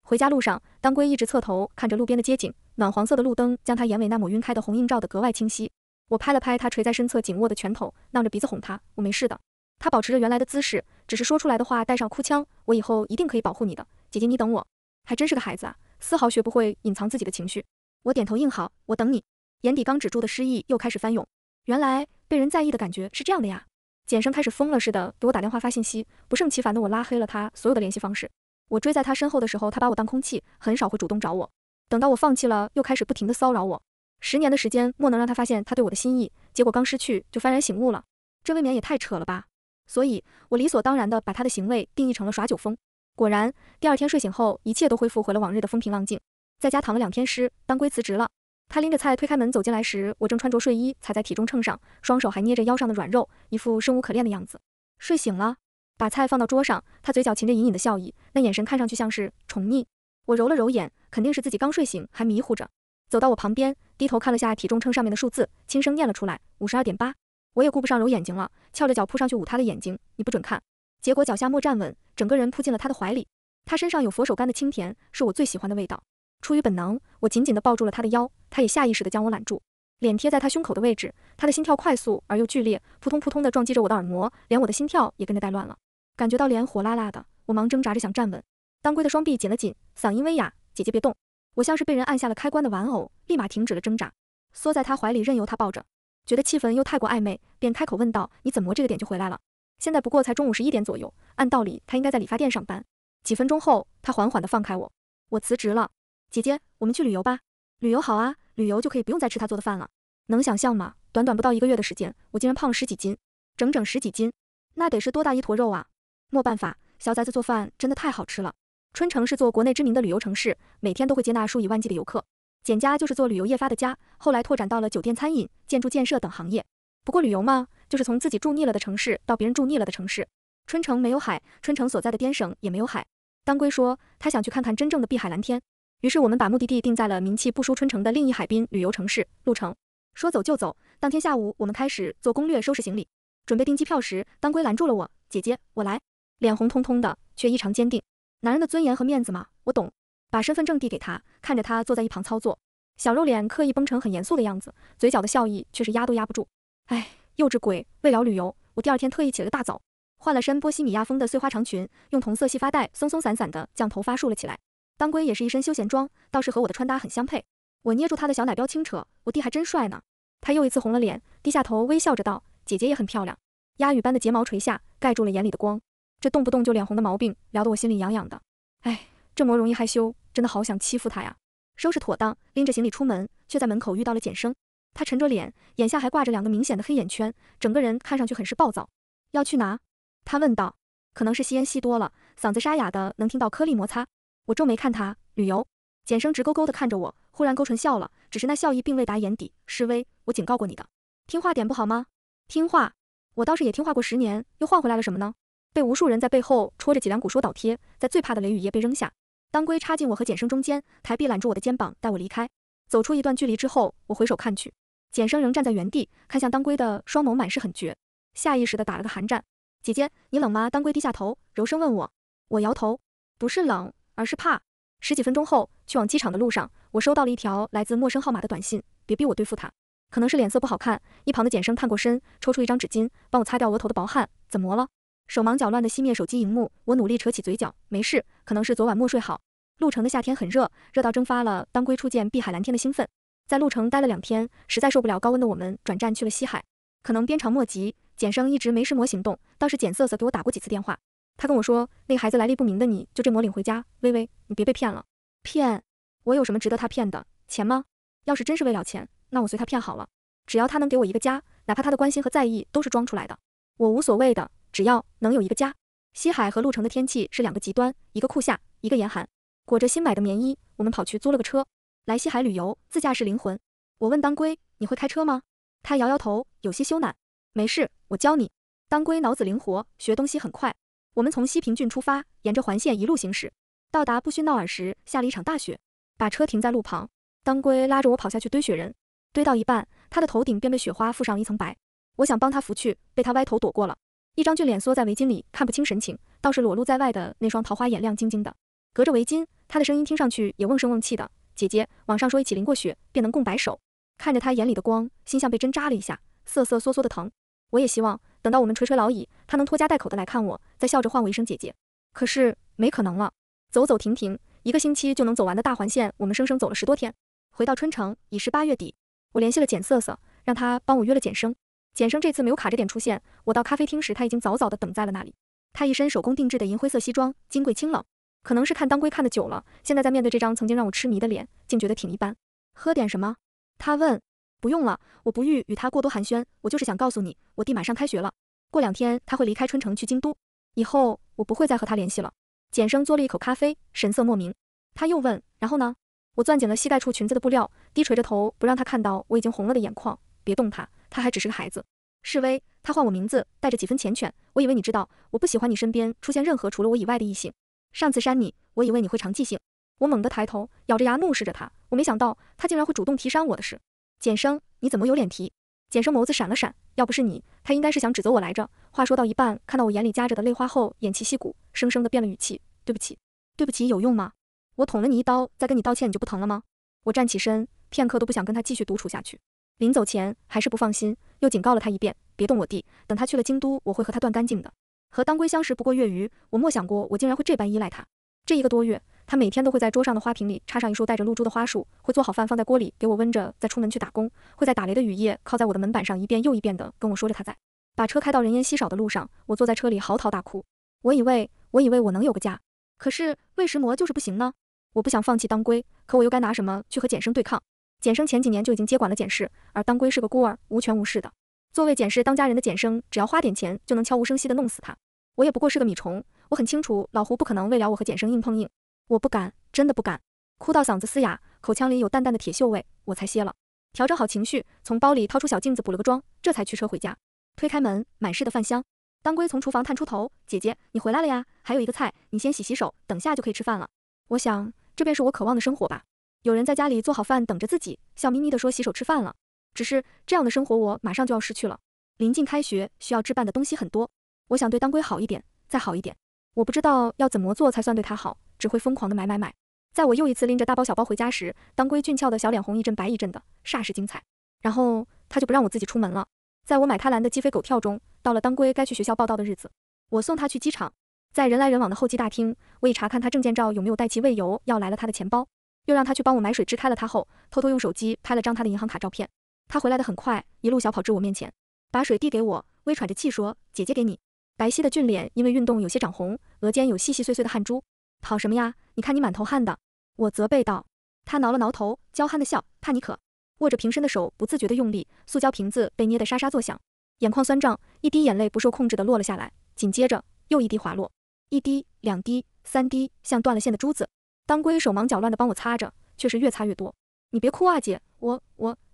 回家路上，当归一直侧头看着路边的街景，暖黄色的路灯将他眼尾那抹晕开的红映照得格外清晰。我拍了拍他垂在身侧紧握的拳头，囔着鼻子哄他，我没事的。他保持着原来的姿势，只是说出来的话带上哭腔，我以后一定可以保护你的，姐姐你等我。还真是个孩子啊，丝毫学不会隐藏自己的情绪。我点头应好，我等你。眼底刚止住的失意又开始翻涌，原来被人在意的感觉是这样的呀。简生开始疯了似的给我打电话发信息，不胜其烦的我拉黑了他所有的联系方式。我追在他身后的时候，他把我当空气，很少会主动找我。等到我放弃了，又开始不停的骚扰我。10年的时间，莫能让他发现他对我的心意，结果刚失去就幡然醒悟了，这未免也太扯了吧。所以我理所当然的把他的行为定义成了耍酒疯。果然，第2天睡醒后，一切都恢复回了往日的风平浪静。在家躺了2天尸，当归辞职了。他拎着菜推开门走进来时，我正穿着睡衣踩在体重秤上，双手还捏着腰上的软肉，一副生无可恋的样子。睡醒了，把菜放到桌上，他嘴角噙着隐隐的笑意，那眼神看上去像是宠溺。我揉了揉眼，肯定是自己刚睡醒还迷糊着。走到我旁边，低头看了下体重秤上面的数字，轻声念了出来，52.8。我也顾不上揉眼睛了，翘着脚扑上去捂他的眼睛，你不准看。结果脚下莫站稳，整个人扑进了他的怀里。他身上有佛手柑的清甜，是我最喜欢的味道。出于本能，我紧紧地抱住了他的腰，他也下意识地将我揽住，脸贴在他胸口的位置。他的心跳快速而又剧烈，扑通扑通地撞击着我的耳膜，连我的心跳也跟着带乱了。感觉到脸火辣辣的，我忙挣扎着想站稳。当归的双臂紧了紧，嗓音微哑，姐姐别动。我像是被人按下了开关的玩偶，立马停止了挣扎，缩在他怀里任由他抱着。觉得气氛又太过暧昧，便开口问道，你怎么这个点就回来了？现在不过才中午11点左右，按道理他应该在理发店上班。几分钟后，他缓缓地放开我，我辞职了。姐姐，我们去旅游吧。旅游好啊，旅游就可以不用再吃他做的饭了。能想象吗？短短不到1个月的时间，我竟然胖了10几斤，整整10几斤，那得是多大一坨肉啊！没办法，小崽子做饭真的太好吃了。春城是座国内知名的旅游城市，每天都会接纳数以万计的游客。简家就是做旅游业发的家，后来拓展到了酒店、餐饮、建筑建设等行业。不过旅游嘛，就是从自己住腻了的城市到别人住腻了的城市。春城没有海，春城所在的滇省也没有海。当归说他想去看看真正的碧海蓝天，于是我们把目的地定在了名气不输春城的另一海滨旅游城市鹿城。说走就走，当天下午我们开始做攻略、收拾行李，准备订机票时，当归拦住了我，姐姐，我来。脸红彤彤的，却异常坚定。男人的尊严和面子嘛，我懂。把身份证递给他，看着他坐在一旁操作，小肉脸刻意绷成很严肃的样子，嘴角的笑意却是压都压不住。哎，幼稚鬼！为了旅游，我第二天特意起了个大早，换了身波西米亚风的碎花长裙，用同色系发带松松散散的将头发束了起来。当归也是一身休闲装，倒是和我的穿搭很相配。我捏住他的小奶标轻扯，我弟还真帅呢。他又一次红了脸，低下头微笑着道：“姐姐也很漂亮。”鸦羽般的睫毛垂下，盖住了眼里的光。这动不动就脸红的毛病，聊得我心里痒痒的。哎，这魔容易害羞，真的好想欺负他呀。收拾妥当，拎着行李出门，却在门口遇到了简生。他沉着脸，眼下还挂着2个明显的黑眼圈，整个人看上去很是暴躁。要去哪？他问道。可能是吸烟吸多了，嗓子沙哑的能听到颗粒摩擦。我皱眉看他，旅游。简生直勾勾地看着我，忽然勾唇笑了，只是那笑意并未达眼底。施威，我警告过你的，听话点不好吗？听话，我倒是也听话过10年，又换回来了什么呢？被无数人在背后戳着脊梁骨说倒贴，在最怕的雷雨夜被扔下。当归插进我和简生中间，抬臂揽住我的肩膀，带我离开。走出一段距离之后，我回首看去，简生仍站在原地，看向当归的双眸满是狠绝，下意识地打了个寒战。姐姐，你冷吗？当归低下头，柔声问我。我摇头，不是冷，而是怕。10几分钟后，去往机场的路上，我收到了一条来自陌生号码的短信，别逼我对付他。可能是脸色不好看，一旁的简生探过身，抽出一张纸巾，帮我擦掉额头的薄汗。怎么了？手忙脚乱地熄灭手机荧幕，我努力扯起嘴角，没事，可能是昨晚没睡好。路程的夏天很热，热到蒸发了当归初见碧海蓝天的兴奋。在路程待了2天，实在受不了高温的我们，转站去了西海。可能鞭长莫及，简生一直没时魔行动，倒是简瑟瑟给我打过几次电话。他跟我说，那个孩子来历不明的你就这么领回家。微微，你别被骗了。骗？我有什么值得他骗的？钱吗？要是真是为了钱，那我随他骗好了。只要他能给我一个家，哪怕他的关心和在意都是装出来的，我无所谓的，只要能有一个家。西海和路程的天气是2个极端，一个酷夏，一个严寒。裹着新买的棉衣，我们跑去租了个车，来西海旅游，自驾是灵魂。我问当归，你会开车吗？他摇摇头，有些羞赧。没事，我教你。当归脑子灵活，学东西很快。我们从西平郡出发，沿着环线一路行驶，到达布须淖尔时，下了一场大雪，把车停在路旁。当归拉着我跑下去堆雪人，堆到一半，他的头顶便被雪花覆上了一层白。我想帮他扶去，被他歪头躲过了。一张俊脸缩在围巾里，看不清神情，倒是裸露在外的那双桃花眼亮晶晶的。隔着围巾，他的声音听上去也瓮声瓮气的。姐姐，网上说一起淋过雪，便能共白首。看着他眼里的光，心像被针扎了一下，瑟瑟缩缩的疼。我也希望等到我们垂垂老矣，他能拖家带口的来看我，再笑着唤我一声姐姐。可是没可能了，走走停停，1个星期就能走完的大环线，我们生生走了10多天。回到春城已是8月底，我联系了简瑟瑟，让他帮我约了简生。简生这次没有卡着点出现，我到咖啡厅时他已经早早的等在了那里。他一身手工定制的银灰色西装，金贵清冷，可能是看当归看得久了，现在在面对这张曾经让我痴迷的脸，竟觉得挺一般。喝点什么？他问。不用了，我不欲与他过多寒暄，我就是想告诉你，我弟马上开学了，过2天他会离开春城去京都，以后我不会再和他联系了。简生嘬了一口咖啡，神色莫名。他又问，然后呢？我攥紧了膝盖处裙子的布料，低垂着头，不让他看到我已经红了的眼眶。别动他，他还只是个孩子。示威，他唤我名字，带着几分缱绻。我以为你知道，我不喜欢你身边出现任何除了我以外的异性。上次扇你，我以为你会常记性。我猛地抬头，咬着牙怒视着他，我没想到他竟然会主动提扇我的事。简生，你怎么有脸提？简生眸子闪了闪，要不是你，他应该是想指责我来着。话说到一半，看到我眼里夹着的泪花后，偃旗息鼓，生生的变了语气，对不起。对不起有用吗？我捅了你一刀，再跟你道歉，你就不疼了吗？我站起身，片刻都不想跟他继续独处下去。临走前还是不放心，又警告了他一遍，别动我弟，等他去了京都，我会和他断干净的。和当归相识不过月余，我莫想过我竟然会这般依赖他。这1个多月，他每天都会在桌上的花瓶里插上一束带着露珠的花束，会做好饭放在锅里给我温着，再出门去打工，会在打雷的雨夜靠在我的门板上一遍又一遍的跟我说着他在。把车开到人烟稀少的路上，我坐在车里嚎啕大哭。我以为我能有个家，可是为什么就是不行呢？我不想放弃当归，可我又该拿什么去和简生对抗？简生前几年就已经接管了简氏，而当归是个孤儿，无权无势的。作为简氏当家人的简生，只要花点钱就能悄无声息的弄死他。我也不过是个米虫，我很清楚老胡不可能为了我和简生硬碰硬。我不敢，真的不敢。哭到嗓子嘶哑，口腔里有淡淡的铁锈味，我才歇了。调整好情绪，从包里掏出小镜子补了个妆，这才驱车回家。推开门，满是的饭香。当归从厨房探出头，姐姐，你回来了呀，还有一个菜，你先洗洗手，等下就可以吃饭了。我想，这便是我渴望的生活吧。有人在家里做好饭等着自己，笑眯眯地说洗手吃饭了。只是这样的生活我马上就要失去了。临近开学，需要置办的东西很多，我想对当归好一点，再好一点。我不知道要怎么做才算对他好，只会疯狂的买。在我又一次拎着大包小包回家时，当归俊俏的小脸红一阵白一阵的，煞是精彩。然后他就不让我自己出门了。在我买贪婪的鸡飞狗跳中，到了当归该去学校报到的日子，我送他去机场。在人来人往的候机大厅，我已查看他证件照有没有带其未由，要来了他的钱包，又让他去帮我买水支开了他后，偷偷用手机拍了张他的银行卡照片。他回来的很快，一路小跑至我面前，把水递给我，微喘着气说：“姐姐给你。”白皙的俊脸因为运动有些长红，额间有细细碎碎的汗珠。跑什么呀？你看你满头汗的。我责备道。他挠了挠头，娇憨的笑，怕你渴。握着瓶身的手不自觉地用力，塑胶瓶子被捏得沙沙作响，眼眶酸胀，一滴眼泪不受控制地落了下来，紧接着又一滴滑落，一滴、2滴、3滴，像断了线的珠子。当归手忙脚乱地帮我擦着，却是越擦越多。你别哭啊姐，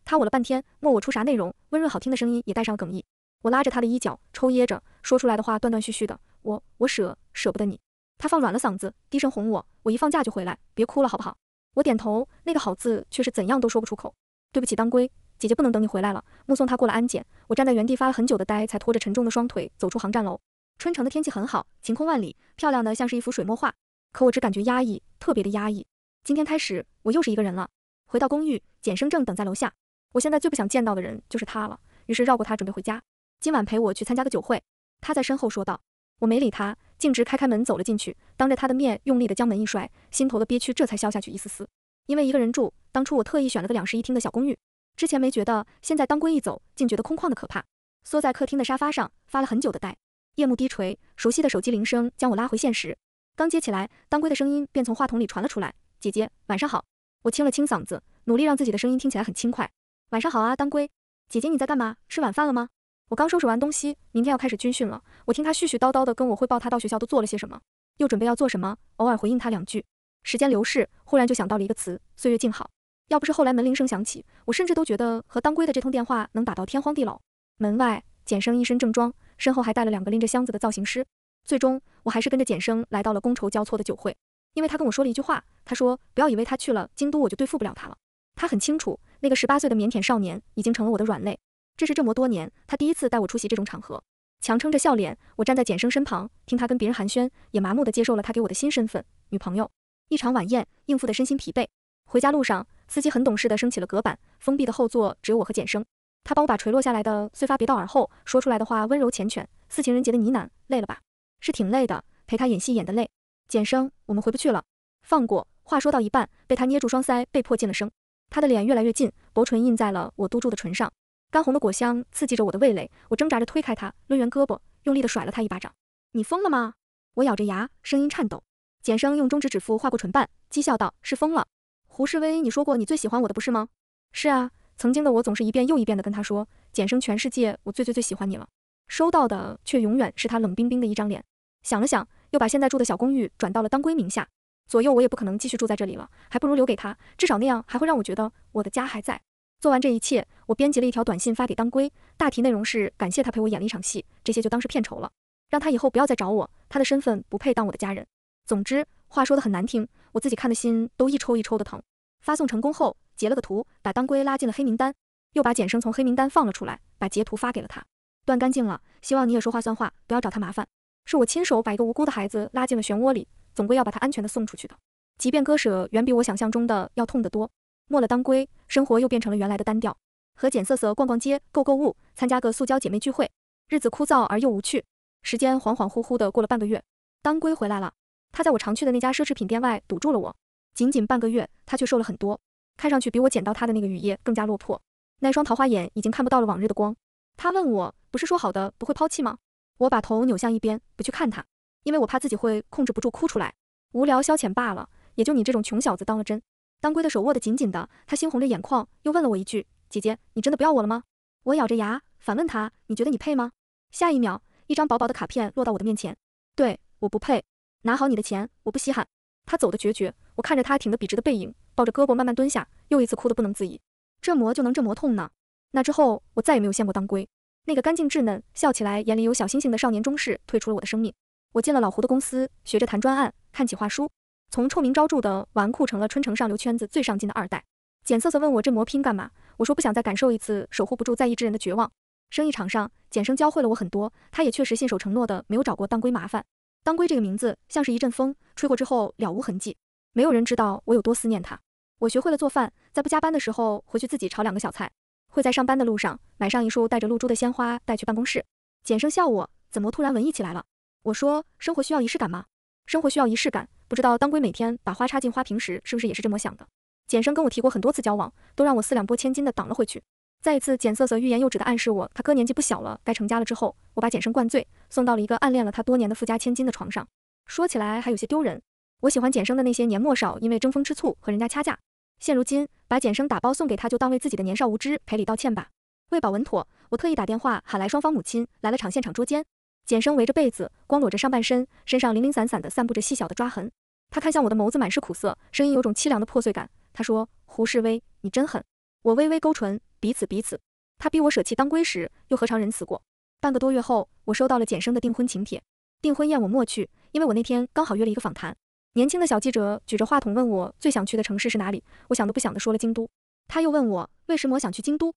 他我了半天，默我出啥内容，温润好听的声音也带上哽咽。我拉着他的衣角，抽噎着，说出来的话断断续续的。我舍不得你。他放软了嗓子，低声哄我一放假就回来，别哭了好不好？我点头，那个好字却是怎样都说不出口。对不起当归，姐姐不能等你回来了。目送他过了安检，我站在原地发了很久的呆，才拖着沉重的双腿走出航站楼。春城的天气很好，晴空万里，漂亮的像是一幅水墨画。可我只感觉压抑，特别的压抑。今天开始，我又是一个人了。回到公寓，简生正等在楼下。我现在最不想见到的人就是他了，于是绕过他准备回家。今晚陪我去参加个酒会，他在身后说道。我没理他，径直开门走了进去，当着他的面用力地将门一摔，心头的憋屈这才消下去一丝丝。因为一个人住，当初我特意选了个2室1厅的小公寓，之前没觉得，现在当归一走，竟觉得空旷的可怕。缩在客厅的沙发上，发了很久的呆。夜幕低垂，熟悉的手机铃声将我拉回现实。刚接起来，当归的声音便从话筒里传了出来：“姐姐，晚上好。”我清了清嗓子，努力让自己的声音听起来很轻快。晚上好啊，当归。姐姐你在干嘛？吃晚饭了吗？我刚收拾完东西，明天要开始军训了。我听他絮絮叨叨地跟我汇报他到学校都做了些什么，又准备要做什么，偶尔回应他2句。时间流逝，忽然就想到了一个词：岁月静好。要不是后来门铃声响起，我甚至都觉得和当归的这通电话能打到天荒地老。门外，简生一身正装，身后还带了2个拎着箱子的造型师。最终，我还是跟着简生来到了觥筹交错的酒会。因为他跟我说了一句话，他说不要以为他去了京都我就对付不了他了。他很清楚，那个18岁的腼腆少年已经成了我的软肋。这是这么多年他第一次带我出席这种场合。强撑着笑脸，我站在简生身旁，听他跟别人寒暄，也麻木地接受了他给我的新身份——女朋友。一场晚宴应付得身心疲惫。回家路上，司机很懂事地升起了隔板，封闭的后座只有我和简生。他帮我把垂落下来的碎发别到耳后，说出来的话温柔缱绻，似情人节的呢喃。累了吧？是挺累的，陪他演戏演得累。简生，我们回不去了。放过。话说到一半，被他捏住双腮，被迫噤了声。他的脸越来越近，薄唇印在了我嘟住的唇上，干红的果香刺激着我的味蕾。我挣扎着推开他，抡圆胳膊，用力地甩了他一巴掌。你疯了吗？我咬着牙，声音颤抖。简生用中指指腹划过唇瓣，讥笑道：是疯了。胡世威，你说过你最喜欢我的不是吗？是啊，曾经的我总是一遍又一遍地跟他说，简生，全世界我最喜欢你了。收到的却永远是他冷冰冰的一张脸。想了想，又把现在住的小公寓转到了当归名下。左右我也不可能继续住在这里了，还不如留给他，至少那样还会让我觉得我的家还在。做完这一切，我编辑了一条短信发给当归，大体内容是感谢他陪我演了一场戏，这些就当是片酬了，让他以后不要再找我，他的身份不配当我的家人。总之，话说得很难听，我自己看的心都一抽一抽的疼。发送成功后，截了个图，把当归拉进了黑名单，又把简生从黑名单放了出来，把截图发给了他。断干净了，希望你也说话算话，不要找他麻烦。是我亲手把一个无辜的孩子拉进了漩涡里，总归要把他安全的送出去的。即便割舍远比我想象中的要痛得多。没了当归，生活又变成了原来的单调，和简瑟瑟逛逛街、购物，参加个塑胶姐妹聚会，日子枯燥而又无趣。时间恍恍惚惚的过了半个月，当归回来了。他在我常去的那家奢侈品店外堵住了我。仅半个月，他却瘦了很多，看上去比我捡到他的那个雨夜更加落魄。那双桃花眼已经看不到了往日的光。他问我，不是说好的不会抛弃吗？我把头扭向一边，不去看他，因为我怕自己会控制不住哭出来。无聊消遣罢了，也就你这种穷小子当了真。当归的手握得紧紧的，他猩红着眼眶，又问了我一句：姐姐，你真的不要我了吗？我咬着牙反问他：你觉得你配吗？下一秒，一张薄薄的卡片落到我的面前。对，我不配。拿好你的钱，我不稀罕。他走得决绝，我看着他挺得笔直的背影，抱着胳膊慢慢蹲下，又一次哭得不能自已。这磨就能这磨痛呢？那之后，我再也没有见过当归。那个干净稚嫩、笑起来眼里有小星星的少年中士退出了我的生命。我进了老胡的公司，学着谈专案，看企划书，从臭名昭著的纨绔成了春城上流圈子最上进的二代。简瑟瑟问我这磨拼干嘛？我说不想再感受一次守护不住在意之人的绝望。生意场上，简生教会了我很多，他也确实信守承诺的没有找过当归麻烦。当归这个名字像是一阵风，吹过之后了无痕迹，没有人知道我有多思念他。我学会了做饭，在不加班的时候回去自己炒2个小菜，会在上班的路上买上一束带着露珠的鲜花带去办公室。简生笑我怎么突然文艺起来了。我说生活需要仪式感吗？生活需要仪式感，不知道当归每天把花插进花瓶时是不是也是这么想的。简生跟我提过很多次交往，都让我4两拨千斤的挡了回去。再一次简瑟瑟欲言又止的暗示我他哥年纪不小了，该成家了之后，我把简生灌醉，送到了一个暗恋了他多年的富家千金的床上。说起来还有些丢人，我喜欢简生的那些年末少因为争风吃醋和人家掐架，现如今把简生打包送给他，就当为自己的年少无知赔礼道歉吧。为保稳妥，我特意打电话喊来双方母亲，来了场现场捉奸。简生围着被子，光裸着上半身，身上零零散散的散布着细小的抓痕。他看向我的眸子满是苦涩，声音有种凄凉的破碎感。他说：“胡世威，你真狠。”我微微勾唇，彼此。他逼我舍弃当归时，又何尝仁慈过？半个多月后，我收到了简生的订婚请帖。订婚宴我没去，因为我那天刚好约了一个访谈。年轻的小记者举着话筒问我最想去的城市是哪里，我想都不想的说了京都。他又问我为什么想去京都？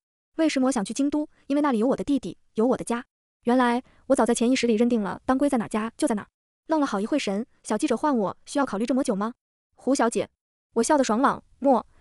因为那里有我的弟弟，有我的家。原来我早在潜意识里认定了当归在哪家就在哪。愣了好一会神，小记者唤我需要考虑这么久吗？胡小姐，我笑得爽朗，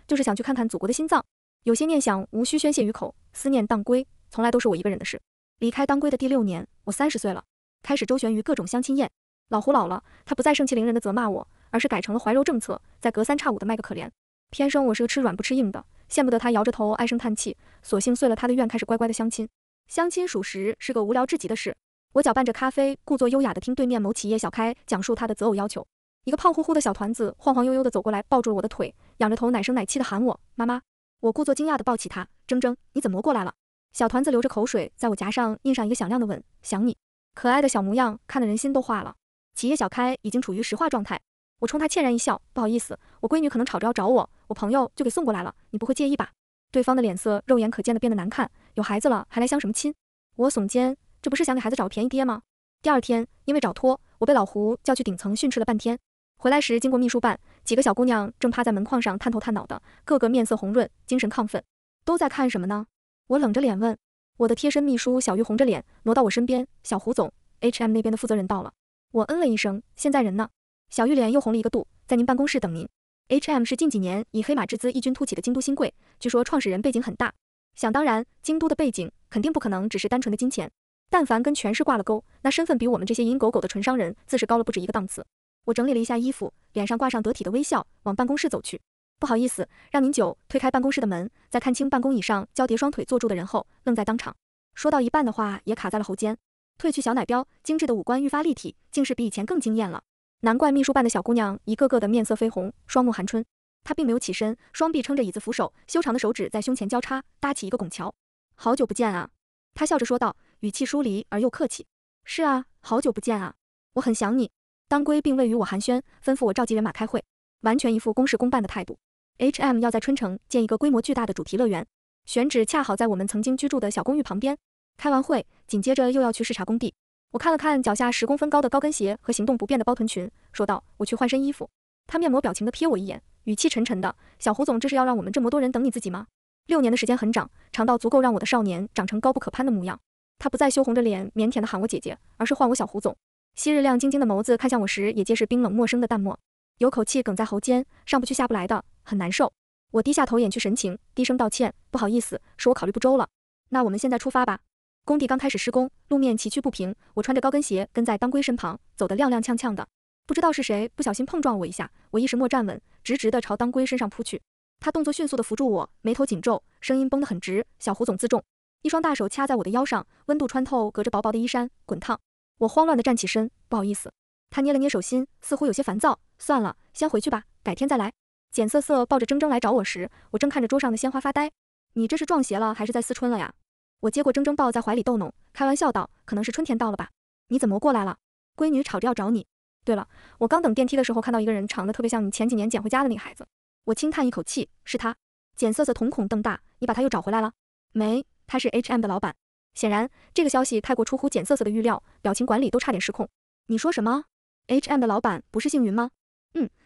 就是想去看看祖国的心脏。有些念想无需宣泄于口，思念当归从来都是我一个人的事。离开当归的第6年，我30岁了，开始周旋于各种相亲宴。老胡老了，他不再盛气凌人的责骂我，而是改成了怀柔政策，再隔3差5的卖个可怜。偏生我是个吃软不吃硬的，羡慕得他摇着头唉声叹气，索性遂了他的愿，开始乖乖的相亲。相亲属实是个无聊至极的事。我搅拌着咖啡，故作优雅地听对面某企业小开讲述他的择偶要求。一个胖乎乎的小团子晃晃悠悠地走过来，抱住了我的腿，仰着头奶声奶气地喊我妈妈。我故作惊讶地抱起他，铮铮，你怎么过来了？小团子流着口水，在我颊上印上一个响亮的吻，想你。可爱的小模样看得人心都化了。企业小开已经处于石化状态，我冲他歉然一笑，不好意思，我闺女可能吵着要找我，我朋友就给送过来了，你不会介意吧？对方的脸色肉眼可见的变得难看，有孩子了还来相什么亲？我耸肩，这不是想给孩子找便宜爹吗？第2天，因为找脱，我被老胡叫去顶层训斥了半天。回来时经过秘书办，几个小姑娘正趴在门框上探头探脑的，个个面色红润，精神亢奋。都在看什么呢？我冷着脸问。我的贴身秘书小玉红着脸挪到我身边，小胡总 ，HM 那边的负责人到了。我嗯了一声，现在人呢？小玉脸又红了1个度，在您办公室等您。HM 是近几年以黑马之姿异军突起的京都新贵，据说创始人背景很大。想当然，京都的背景肯定不可能只是单纯的金钱，但凡跟权势挂了钩，那身份比我们这些蝇狗狗的纯商人自是高了不止1个档次。我整理了一下衣服，脸上挂上得体的微笑，往办公室走去。不好意思，让您久。推开办公室的门，在看清办公椅上交叠双腿坐住的人后，愣在当场。说到一半的话也卡在了喉间。褪去小奶膘，精致的五官愈发立体，竟是比以前更惊艳了。难怪秘书办的小姑娘一个个的面色绯红，双目含春。她并没有起身，双臂撑着椅子扶手，修长的手指在胸前交叉，搭起一个拱桥。好久不见啊，她笑着说道，语气疏离而又客气。是啊，好久不见啊，我很想你。当归并未与我寒暄，吩咐我召集人马开会，完全一副公事公办的态度。HM 要在春城建一个规模巨大的主题乐园，选址恰好在我们曾经居住的小公寓旁边。开完会，紧接着又要去视察工地。我看了看脚下10公分高的高跟鞋和行动不便的包臀裙，说道：“我去换身衣服。”他面膜表情地瞥我一眼，语气沉沉的：“小胡总，这是要让我们这么多人等你自己吗？”6年的时间很长，长到足够让我的少年长成高不可攀的模样。他不再羞红着脸腼腆地喊我姐姐，而是唤我小胡总。昔日亮晶晶的眸子看向我时，也皆是冰冷陌生的淡漠，有口气哽在喉间，上不去下不来的，很难受。我低下头掩去神情，低声道歉：“不好意思，是我考虑不周了。那我们现在出发吧。”工地刚开始施工，路面崎岖不平，我穿着高跟鞋跟在当归身旁，走得踉踉跄跄的。不知道是谁不小心碰撞我一下，我一时莫站稳，直直地朝当归身上扑去。他动作迅速地扶住我，眉头紧皱，声音绷得很直：“小胡总自重。”一双大手掐在我的腰上，温度穿透隔着薄薄的衣衫，滚烫。我慌乱地站起身，不好意思。他捏了捏手心，似乎有些烦躁。算了，先回去吧，改天再来。简瑟瑟抱着铮铮来找我时，我正看着桌上的鲜花发呆。你这是撞邪了还是在思春了呀？我接过铮铮抱在怀里逗弄，开玩笑道：“可能是春天到了吧？你怎么过来了？闺女吵着要找你。对了，我刚等电梯的时候看到一个人，长得特别像你前几年捡回家的那个孩子。”我轻叹一口气：“是他。”简瑟瑟瞳孔瞪大：“你把他又找回来了？”没，他是 HM 的老板。显然，这个消息太过出乎简瑟瑟的预料，表情管理都差点失控。你说什么 ？HM 的老板不是姓云吗？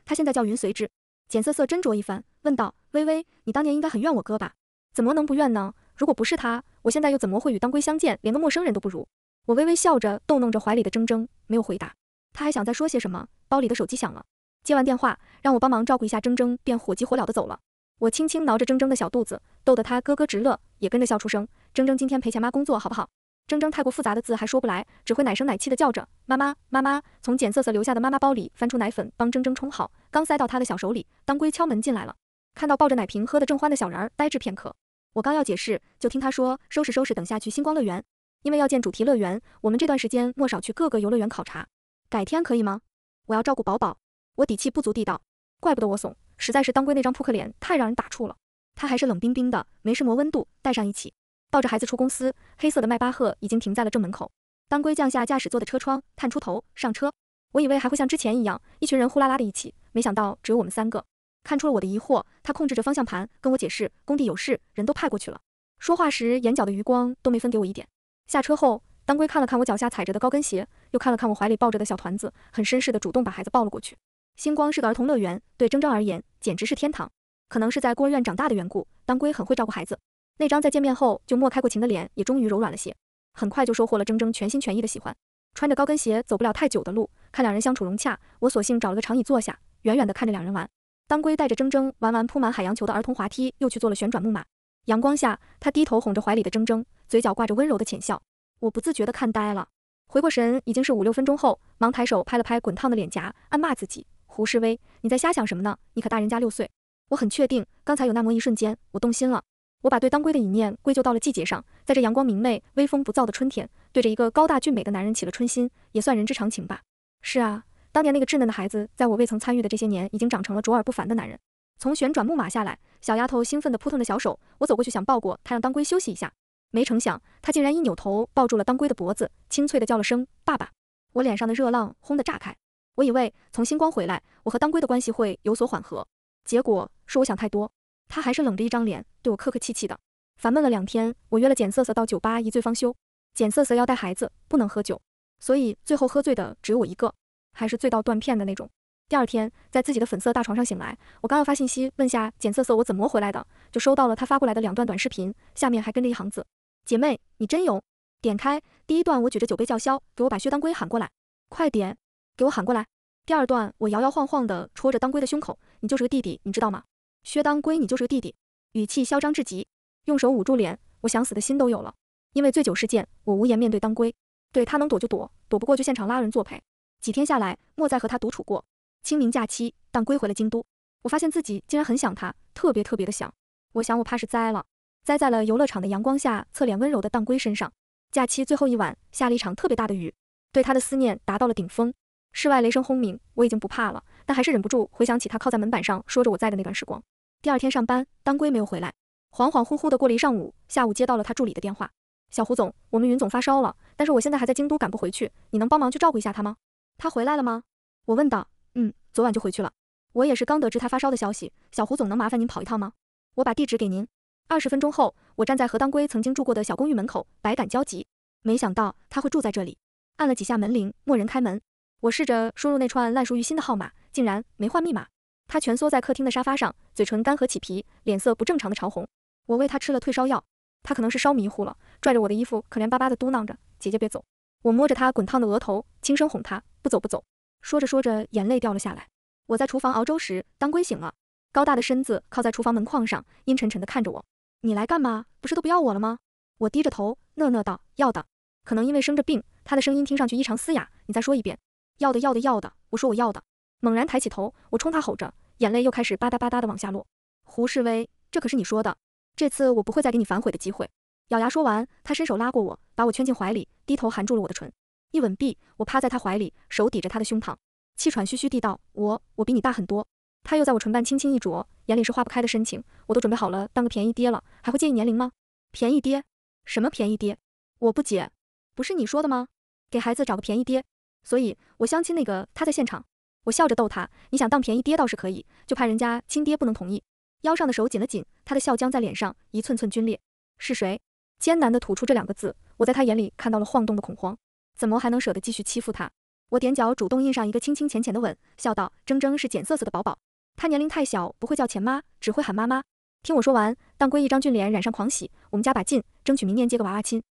他现在叫云随之。简瑟瑟斟酌一番，问道：“微微，你当年应该很怨我哥吧？怎么能不怨呢？如果不是他，我现在又怎么会与当归相见，连个陌生人都不如？”我微微笑着，逗弄着怀里的铮铮，没有回答。他还想再说些什么，包里的手机响了。接完电话，让我帮忙照顾一下铮铮，便火急火燎地走了。我轻轻挠着铮铮的小肚子，逗得他咯咯直乐，也跟着笑出声。铮铮今天陪钱妈工作好不好？铮铮太过复杂的字还说不来，只会奶声奶气地叫着妈妈妈妈。从简瑟瑟留下的妈妈包里翻出奶粉，帮铮铮冲好，刚塞到他的小手里，当归敲门进来了。看到抱着奶瓶喝得正欢的小人儿，呆滞片刻。我刚要解释，就听他说收拾收拾，等下去星光乐园。因为要建主题乐园，我们这段时间莫少去各个游乐园考察。改天可以吗？我要照顾宝宝。我底气不足地道。怪不得我怂，实在是当归那张扑克脸太让人打怵了。他还是冷冰冰的，没什么温度，带上一起。抱着孩子出公司，黑色的迈巴赫已经停在了正门口。当归降下驾驶座的车窗，探出头上车。我以为还会像之前一样，一群人呼啦啦的一起，没想到只有我们3个。看出了我的疑惑，他控制着方向盘跟我解释，工地有事，人都派过去了。说话时眼角的余光都没分给我一点。下车后，当归看了看我脚下踩着的高跟鞋，又看了看我怀里抱着的小团子，很绅士的主动把孩子抱了过去。星光是个儿童乐园，对铮铮而言简直是天堂。可能是在孤儿院长大的缘故，当归很会照顾孩子。那张在见面后就莫开过情的脸也终于柔软了些，很快就收获了铮铮全心全意的喜欢。穿着高跟鞋走不了太久的路，看两人相处融洽，我索性找了个长椅坐下，远远地看着两人玩。当归带着铮铮玩完铺满海洋球的儿童滑梯，又去做了旋转木马。阳光下，他低头哄着怀里的铮铮，嘴角挂着温柔的浅笑。我不自觉地看呆了，回过神已经是5、6分钟后，忙抬手拍了拍滚烫的脸颊，暗骂自己：胡世威，你在瞎想什么呢？你可大人家6岁。我很确定，刚才有那么一瞬间，我动心了。我把对当归的一念归咎到了季节上，在这阳光明媚、微风不燥的春天，对着一个高大俊美的男人起了春心，也算人之常情吧。是啊，当年那个稚嫩的孩子，在我未曾参与的这些年，已经长成了卓尔不凡的男人。从旋转木马下来，小丫头兴奋地扑腾着小手，我走过去想抱过她，让当归休息一下。没成想，她竟然一扭头抱住了当归的脖子，清脆地叫了声爸爸。我脸上的热浪轰地炸开。我以为从星光回来，我和当归的关系会有所缓和，结果是我想太多。他还是冷着一张脸，对我客客气气的。烦闷了2天，我约了简瑟瑟到酒吧一醉方休。简瑟瑟要带孩子，不能喝酒，所以最后喝醉的只有我一个，还是醉到断片的那种。第2天，在自己的粉色大床上醒来，我刚要发信息问下简瑟瑟我怎么回来的，就收到了他发过来的2段短视频，下面还跟着一行字：姐妹，你真勇。点开第1段，我举着酒杯叫嚣，给我把薛当归喊过来，快点，给我喊过来。第2段，我摇摇晃晃地戳着当归的胸口，你就是个弟弟，你知道吗？薛当归，你就是个弟弟，语气嚣张至极，用手捂住脸，我想死的心都有了。因为醉酒事件，我无颜面对当归，对他能躲就躲，躲不过就现场拉人作陪。几天下来，莫再和他独处过。清明假期，当归回了京都，我发现自己竟然很想他，特别的想。我想我怕是栽了，栽在了游乐场的阳光下，侧脸温柔的当归身上。假期最后一晚，下了一场特别大的雨，对他的思念达到了顶峰。室外雷声轰鸣，我已经不怕了，但还是忍不住回想起他靠在门板上说着我在的那段时光。第2天上班，当归没有回来，恍恍惚惚的过了一上午，下午接到了他助理的电话：小胡总，我们云总发烧了，但是我现在还在京都，赶不回去，你能帮忙去照顾一下他吗？他回来了吗？我问道。昨晚就回去了。我也是刚得知他发烧的消息，小胡总能麻烦您跑一趟吗？我把地址给您。20分钟后，我站在何当归曾经住过的小公寓门口，百感交集。没想到他会住在这里。按了几下门铃，没人开门。我试着输入那串烂熟于心的号码，竟然没换密码。他蜷缩在客厅的沙发上，嘴唇干涸起皮，脸色不正常的潮红。我喂他吃了退烧药，他可能是烧迷糊了，拽着我的衣服，可怜巴巴地嘟囔着：“姐姐别走。”我摸着他滚烫的额头，轻声哄他：“不走不走。”说着说着，眼泪掉了下来。我在厨房熬粥时，当归醒了，高大的身子靠在厨房门框上，阴沉沉地看着我：“你来干嘛？不是都不要我了吗？”我低着头，讷讷道：“要的。”可能因为生着病，他的声音听上去异常嘶哑。你再说一遍。要的要的要的，我说我要的。猛然抬起头，我冲他吼着，眼泪又开始吧嗒吧嗒地往下落。胡世威，这可是你说的，这次我不会再给你反悔的机会。咬牙说完，他伸手拉过我，把我圈进怀里，低头含住了我的唇。一吻毕，我趴在他怀里，手抵着他的胸膛，气喘吁吁地道：“我比你大很多。”他又在我唇瓣轻轻一啄，眼里是化不开的深情。我都准备好了当个便宜爹了，还会介意年龄吗？便宜爹？什么便宜爹？我不解。不是你说的吗？给孩子找个便宜爹。所以我相亲那个他在现场。我笑着逗他：“你想当便宜爹倒是可以，就怕人家亲爹不能同意。”腰上的手紧了紧，他的笑僵在脸上，一寸寸皲裂。是谁？艰难地吐出这2个字，我在他眼里看到了晃动的恐慌。怎么还能舍得继续欺负他？我点脚主动印上一个轻轻浅浅的吻，笑道：“铮铮是简瑟瑟的宝宝，他年龄太小，不会叫钱妈，只会喊妈妈。”听我说完，当归一张俊脸染上狂喜：“我们加把劲，争取明年接个娃娃亲。”